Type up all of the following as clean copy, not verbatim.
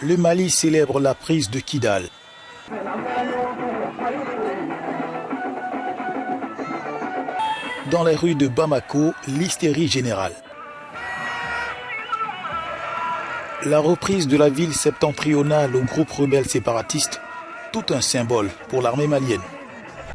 le Mali célèbre la prise de Kidal. Dans les rues de Bamako, l'hystérie générale. La reprise de la ville septentrionale au groupe rebelle séparatiste, tout un symbole pour l'armée malienne.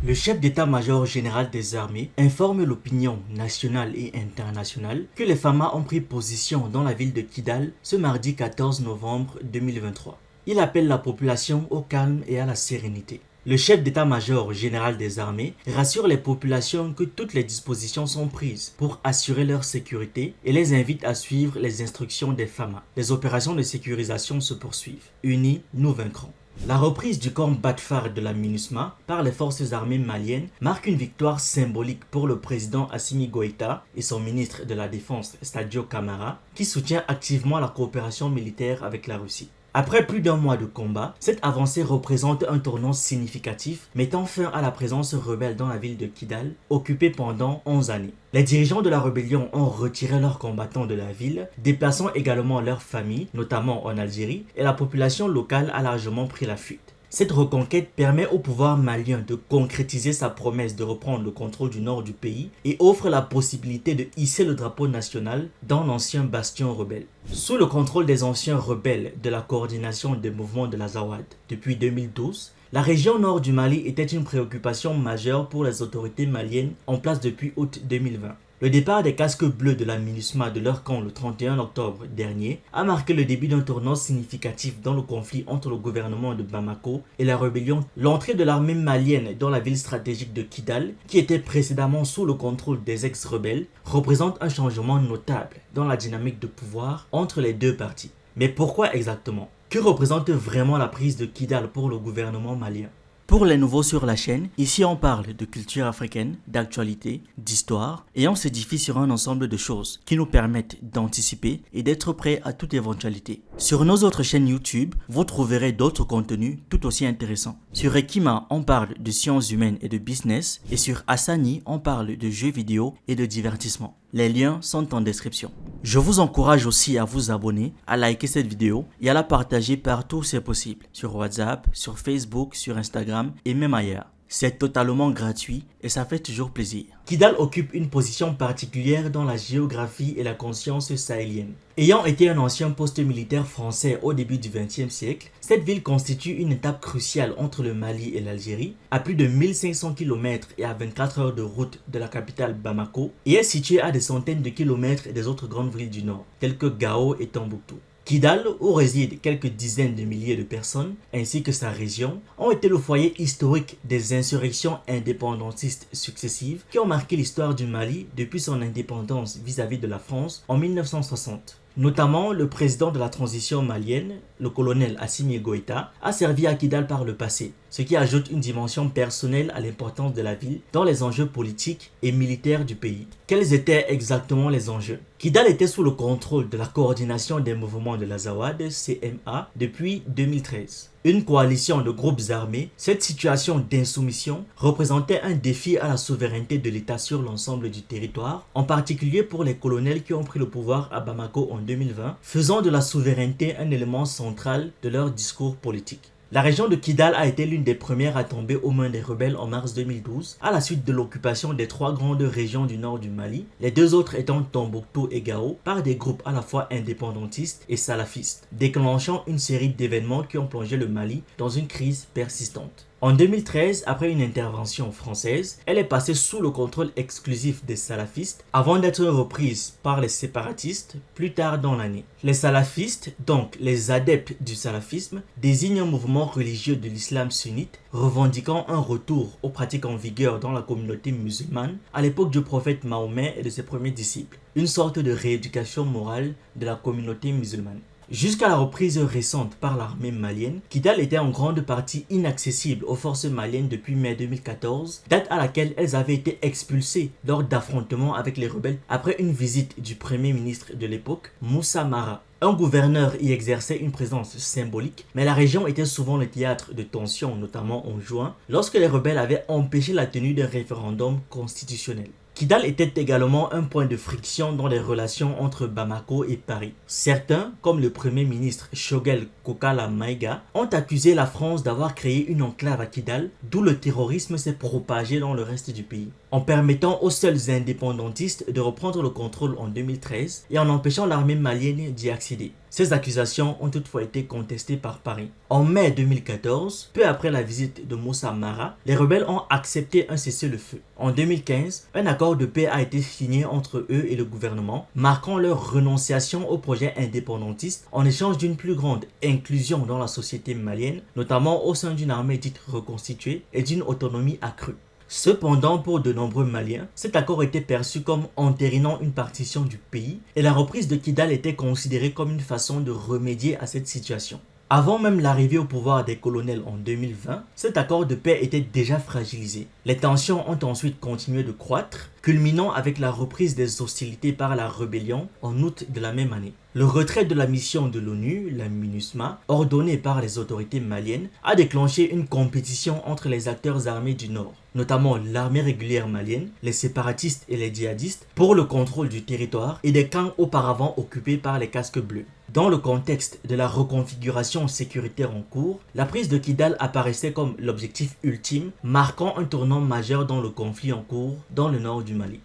Le chef d'état-major général des armées informe l'opinion nationale et internationale que les FAMA ont pris position dans la ville de Kidal ce mardi 14 novembre 2023. Il appelle la population au calme et à la sérénité. Le chef d'état-major général des armées rassure les populations que toutes les dispositions sont prises pour assurer leur sécurité et les invite à suivre les instructions des FAMA. Les opérations de sécurisation se poursuivent. Unis, nous vaincrons. La reprise du camp Badfar de la MINUSMA par les forces armées maliennes marque une victoire symbolique pour le président Assimi Goïta et son ministre de la Défense Sadio Camara qui soutient activement la coopération militaire avec la Russie. Après plus d'un mois de combat, cette avancée représente un tournant significatif mettant fin à la présence rebelle dans la ville de Kidal, occupée pendant 11 années. Les dirigeants de la rébellion ont retiré leurs combattants de la ville, déplaçant également leurs familles, notamment en Algérie, et la population locale a largement pris la fuite. Cette reconquête permet au pouvoir malien de concrétiser sa promesse de reprendre le contrôle du nord du pays et offre la possibilité de hisser le drapeau national dans l'ancien bastion rebelle. Sous le contrôle des anciens rebelles de la coordination des mouvements de l'Azawad depuis 2012, la région nord du Mali était une préoccupation majeure pour les autorités maliennes en place depuis août 2020. Le départ des casques bleus de la MINUSMA de leur camp le 31 octobre dernier a marqué le début d'un tournant significatif dans le conflit entre le gouvernement de Bamako et la rébellion. L'entrée de l'armée malienne dans la ville stratégique de Kidal, qui était précédemment sous le contrôle des ex-rebelles, représente un changement notable dans la dynamique de pouvoir entre les deux parties. Mais pourquoi exactement? Que représente vraiment la prise de Kidal pour le gouvernement malien? Pour les nouveaux sur la chaîne, ici on parle de culture africaine, d'actualité, d'histoire et on s'édifie sur un ensemble de choses qui nous permettent d'anticiper et d'être prêts à toute éventualité. Sur nos autres chaînes YouTube, vous trouverez d'autres contenus tout aussi intéressants. Sur Ekima, on parle de sciences humaines et de business et sur Asani, on parle de jeux vidéo et de divertissement. Les liens sont en description. Je vous encourage aussi à vous abonner, à liker cette vidéo et à la partager partout où c'est possible. Sur WhatsApp, sur Facebook, sur Instagram et même ailleurs. C'est totalement gratuit et ça fait toujours plaisir. Kidal occupe une position particulière dans la géographie et la conscience sahélienne. Ayant été un ancien poste militaire français au début du XXe siècle, cette ville constitue une étape cruciale entre le Mali et l'Algérie, à plus de 1500 km et à 24 heures de route de la capitale Bamako, et est située à des centaines de kilomètres des autres grandes villes du nord, telles que Gao et Tombouctou. Kidal, où résident quelques dizaines de milliers de personnes, ainsi que sa région, ont été le foyer historique des insurrections indépendantistes successives qui ont marqué l'histoire du Mali depuis son indépendance vis-à-vis de la France en 1960. Notamment, le président de la transition malienne, le colonel Assimi Goïta, a servi à Kidal par le passé, ce qui ajoute une dimension personnelle à l'importance de la ville dans les enjeux politiques et militaires du pays. Quels étaient exactement les enjeux? Kidal était sous le contrôle de la coordination des mouvements de l'Azawad, CMA, depuis 2013. Une coalition de groupes armés, cette situation d'insoumission représentait un défi à la souveraineté de l'État sur l'ensemble du territoire, en particulier pour les colonels qui ont pris le pouvoir à Bamako en 2020, faisant de la souveraineté un élément central de leur discours politique. La région de Kidal a été l'une des premières à tomber aux mains des rebelles en mars 2012, à la suite de l'occupation des trois grandes régions du nord du Mali, les deux autres étant Tombouctou et Gao, par des groupes à la fois indépendantistes et salafistes, déclenchant une série d'événements qui ont plongé le Mali dans une crise persistante. En 2013, après une intervention française, elle est passée sous le contrôle exclusif des salafistes avant d'être reprise par les séparatistes plus tard dans l'année. Les salafistes, donc les adeptes du salafisme, désignent un mouvement religieux de l'islam sunnite revendiquant un retour aux pratiques en vigueur dans la communauté musulmane à l'époque du prophète Mahomet et de ses premiers disciples, une sorte de rééducation morale de la communauté musulmane. Jusqu'à la reprise récente par l'armée malienne, Kidal était en grande partie inaccessible aux forces maliennes depuis mai 2014, date à laquelle elles avaient été expulsées lors d'affrontements avec les rebelles après une visite du premier ministre de l'époque, Moussa Mara. Un gouverneur y exerçait une présence symbolique, mais la région était souvent le théâtre de tensions, notamment en juin, lorsque les rebelles avaient empêché la tenue d'un référendum constitutionnel. Kidal était également un point de friction dans les relations entre Bamako et Paris. Certains, comme le Premier ministre Choguel Kokala Maïga, ont accusé la France d'avoir créé une enclave à Kidal, d'où le terrorisme s'est propagé dans le reste du pays, en permettant aux seuls indépendantistes de reprendre le contrôle en 2013 et en empêchant l'armée malienne d'y accéder. Ces accusations ont toutefois été contestées par Paris. En mai 2014, peu après la visite de Moussa Mara, les rebelles ont accepté un cessez-le-feu. En 2015, un accord de paix a été signé entre eux et le gouvernement, marquant leur renonciation au projet indépendantiste en échange d'une plus grande inclusion dans la société malienne, notamment au sein d'une armée dite reconstituée et d'une autonomie accrue. Cependant, pour de nombreux Maliens, cet accord était perçu comme entérinant une partition du pays et la reprise de Kidal était considérée comme une façon de remédier à cette situation. Avant même l'arrivée au pouvoir des colonels en 2020, cet accord de paix était déjà fragilisé. Les tensions ont ensuite continué de croître, culminant avec la reprise des hostilités par la rébellion en août de la même année. Le retrait de la mission de l'ONU, la MINUSMA, ordonnée par les autorités maliennes, a déclenché une compétition entre les acteurs armés du Nord, notamment l'armée régulière malienne, les séparatistes et les djihadistes, pour le contrôle du territoire et des camps auparavant occupés par les casques bleus. Dans le contexte de la reconfiguration sécuritaire en cours, la prise de Kidal apparaissait comme l'objectif ultime, marquant un tournant majeur dans le conflit en cours dans le nord du Mali.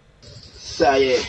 Ça y est,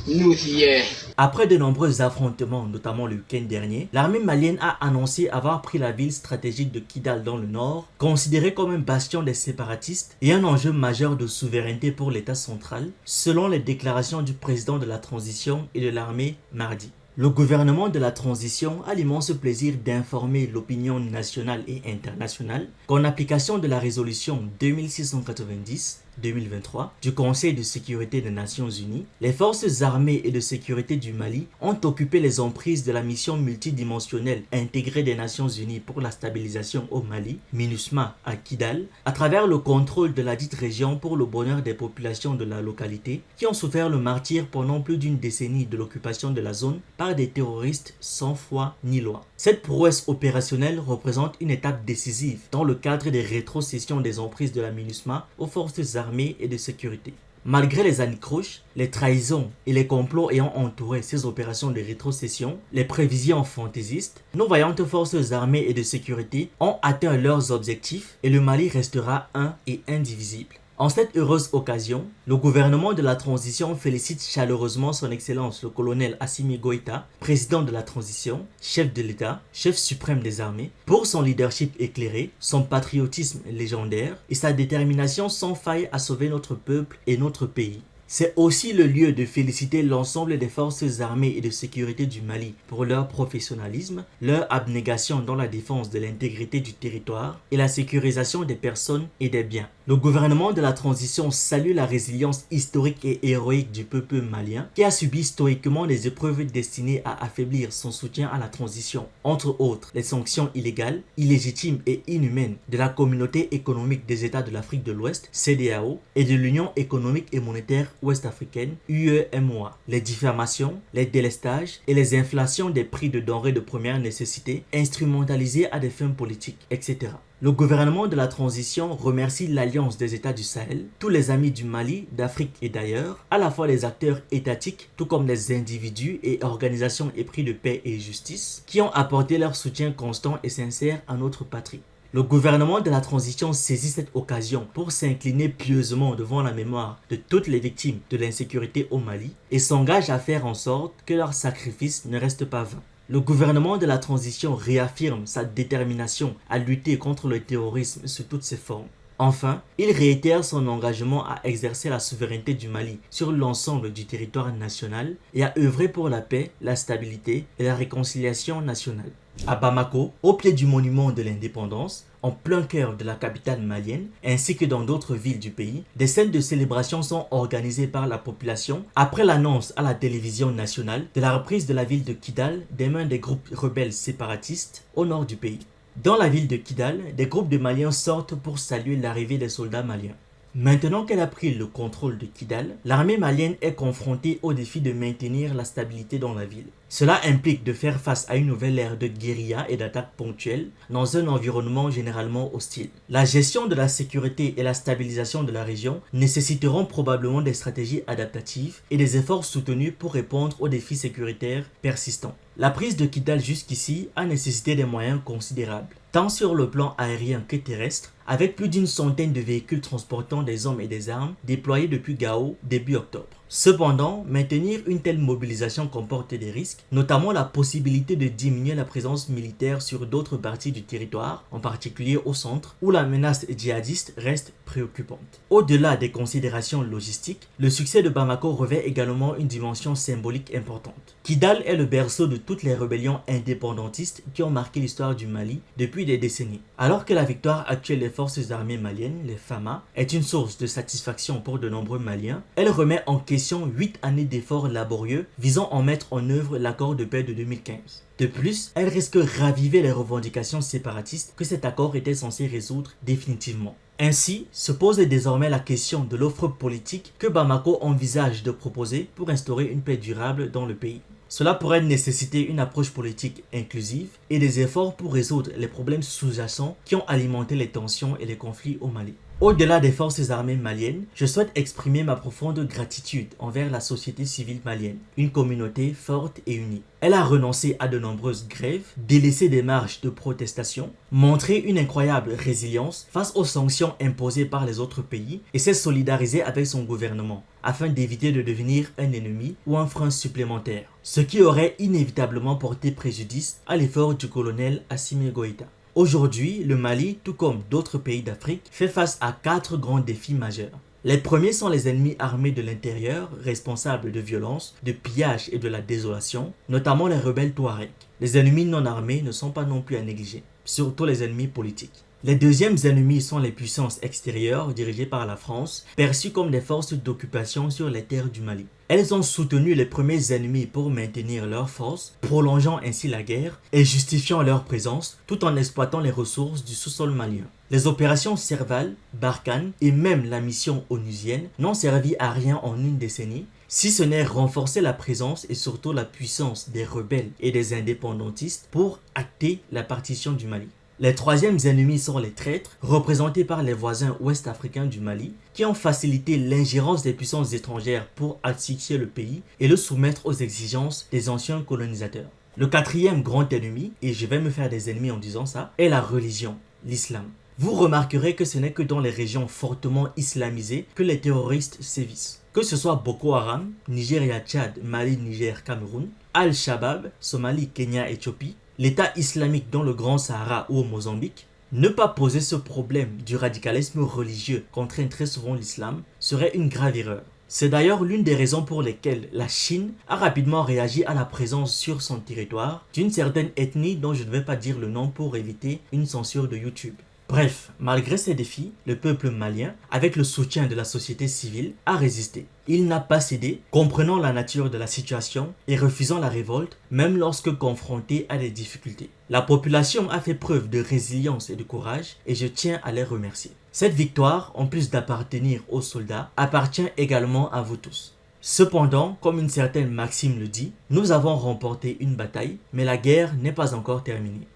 nous y est. Après de nombreux affrontements, notamment le week-end dernier, l'armée malienne a annoncé avoir pris la ville stratégique de Kidal dans le nord, considérée comme un bastion des séparatistes et un enjeu majeur de souveraineté pour l'État central, selon les déclarations du président de la transition et de l'armée mardi. Le gouvernement de la transition a l'immense plaisir d'informer l'opinion nationale et internationale qu'en application de la résolution 2690-2023 du Conseil de sécurité des Nations Unies, les forces armées et de sécurité du Mali ont occupé les emprises de la mission multidimensionnelle intégrée des Nations Unies pour la stabilisation au Mali, MINUSMA à Kidal, à travers le contrôle de la dite région pour le bonheur des populations de la localité qui ont souffert le martyre pendant plus d'une décennie de l'occupation de la zone par des terroristes sans foi ni loi. Cette prouesse opérationnelle représente une étape décisive dans le cadre des rétrocessions des emprises de la MINUSMA aux forces armées et de sécurité. Malgré les anicroches, les trahisons et les complots ayant entouré ces opérations de rétrocession, les prévisions fantaisistes, nos vaillantes forces armées et de sécurité ont atteint leurs objectifs et le Mali restera un et indivisible. En cette heureuse occasion, le gouvernement de la transition félicite chaleureusement son Excellence le colonel Assimi Goïta, président de la transition, chef de l'État, chef suprême des armées, pour son leadership éclairé, son patriotisme légendaire et sa détermination sans faille à sauver notre peuple et notre pays. C'est aussi le lieu de féliciter l'ensemble des forces armées et de sécurité du Mali pour leur professionnalisme, leur abnégation dans la défense de l'intégrité du territoire et la sécurisation des personnes et des biens. Le gouvernement de la transition salue la résilience historique et héroïque du peuple malien qui a subi stoïquement des épreuves destinées à affaiblir son soutien à la transition, entre autres les sanctions illégales, illégitimes et inhumaines de la Communauté économique des États de l'Afrique de l'Ouest, CEDEAO, et de l'Union économique et monétaire ouest-africaine, UEMOA, les diffamations, les délestages et les inflations des prix de denrées de première nécessité instrumentalisés à des fins politiques, etc. Le gouvernement de la transition remercie l'Alliance des États du Sahel, tous les amis du Mali, d'Afrique et d'ailleurs, à la fois les acteurs étatiques, tout comme les individus et organisations épris de paix et justice, qui ont apporté leur soutien constant et sincère à notre patrie. Le gouvernement de la transition saisit cette occasion pour s'incliner pieusement devant la mémoire de toutes les victimes de l'insécurité au Mali et s'engage à faire en sorte que leur sacrifice ne reste pas vain. Le gouvernement de la transition réaffirme sa détermination à lutter contre le terrorisme sous toutes ses formes. Enfin, il réitère son engagement à exercer la souveraineté du Mali sur l'ensemble du territoire national et à œuvrer pour la paix, la stabilité et la réconciliation nationale. À Bamako, au pied du monument de l'indépendance, en plein cœur de la capitale malienne, ainsi que dans d'autres villes du pays, des scènes de célébration sont organisées par la population après l'annonce à la télévision nationale de la reprise de la ville de Kidal des mains des groupes rebelles séparatistes au nord du pays. Dans la ville de Kidal, des groupes de Maliens sortent pour saluer l'arrivée des soldats maliens. Maintenant qu'elle a pris le contrôle de Kidal, l'armée malienne est confrontée au défi de maintenir la stabilité dans la ville. Cela implique de faire face à une nouvelle ère de guérilla et d'attaques ponctuelles dans un environnement généralement hostile. La gestion de la sécurité et la stabilisation de la région nécessiteront probablement des stratégies adaptatives et des efforts soutenus pour répondre aux défis sécuritaires persistants. La prise de Kidal jusqu'ici a nécessité des moyens considérables, tant sur le plan aérien que terrestre, avec plus d'une centaine de véhicules transportant des hommes et des armes déployés depuis Gao début octobre. Cependant, maintenir une telle mobilisation comporte des risques, notamment la possibilité de diminuer la présence militaire sur d'autres parties du territoire, en particulier au centre, où la menace djihadiste reste préoccupante. Au-delà des considérations logistiques, le succès de Bamako revêt également une dimension symbolique importante. Kidal est le berceau de toutes les rébellions indépendantistes qui ont marqué l'histoire du Mali depuis des décennies. Alors que la victoire actuelle des forces armées maliennes, les FAMA, est une source de satisfaction pour de nombreux Maliens, elle remet en question 8 années d'efforts laborieux visant à mettre en œuvre l'accord de paix de 2015. De plus, elle risque de raviver les revendications séparatistes que cet accord était censé résoudre définitivement. Ainsi, se pose désormais la question de l'offre politique que Bamako envisage de proposer pour instaurer une paix durable dans le pays. Cela pourrait nécessiter une approche politique inclusive et des efforts pour résoudre les problèmes sous-jacents qui ont alimenté les tensions et les conflits au Mali. Au-delà des forces armées maliennes, je souhaite exprimer ma profonde gratitude envers la société civile malienne, une communauté forte et unie. Elle a renoncé à de nombreuses grèves, délaissé des marches de protestation, montré une incroyable résilience face aux sanctions imposées par les autres pays et s'est solidarisée avec son gouvernement afin d'éviter de devenir un ennemi ou un frein supplémentaire, ce qui aurait inévitablement porté préjudice à l'effort du colonel Assimi Goïta. Aujourd'hui, le Mali, tout comme d'autres pays d'Afrique, fait face à 4 grands défis majeurs. Les premiers sont les ennemis armés de l'intérieur, responsables de violences, de pillages et de la désolation, notamment les rebelles Touaregs. Les ennemis non armés ne sont pas non plus à négliger, surtout les ennemis politiques. Les deuxièmes ennemis sont les puissances extérieures dirigées par la France, perçues comme des forces d'occupation sur les terres du Mali. Elles ont soutenu les premiers ennemis pour maintenir leurs forces, prolongeant ainsi la guerre et justifiant leur présence tout en exploitant les ressources du sous-sol malien. Les opérations Serval, Barkhane et même la mission onusienne n'ont servi à rien en une décennie, si ce n'est renforcer la présence et surtout la puissance des rebelles et des indépendantistes pour acter la partition du Mali. Les troisièmes ennemis sont les traîtres, représentés par les voisins ouest-africains du Mali, qui ont facilité l'ingérence des puissances étrangères pour asphyxier le pays et le soumettre aux exigences des anciens colonisateurs. Le quatrième grand ennemi, et je vais me faire des ennemis en disant ça, est la religion, l'islam. Vous remarquerez que ce n'est que dans les régions fortement islamisées que les terroristes sévissent. Que ce soit Boko Haram, Nigeria, Tchad, Mali, Niger, Cameroun, Al-Shabaab, Somalie, Kenya, Éthiopie, l'État islamique dans le Grand Sahara ou au Mozambique, ne pas poser ce problème du radicalisme religieux qu'entraîne très souvent l'islam serait une grave erreur. C'est d'ailleurs l'une des raisons pour lesquelles la Chine a rapidement réagi à la présence sur son territoire d'une certaine ethnie dont je ne vais pas dire le nom pour éviter une censure de YouTube. Bref, malgré ces défis, le peuple malien, avec le soutien de la société civile, a résisté. Il n'a pas cédé, comprenant la nature de la situation et refusant la révolte, même lorsque confronté à des difficultés. La population a fait preuve de résilience et de courage et je tiens à les remercier. Cette victoire, en plus d'appartenir aux soldats, appartient également à vous tous. Cependant, comme une certaine maxime le dit, nous avons remporté une bataille, mais la guerre n'est pas encore terminée.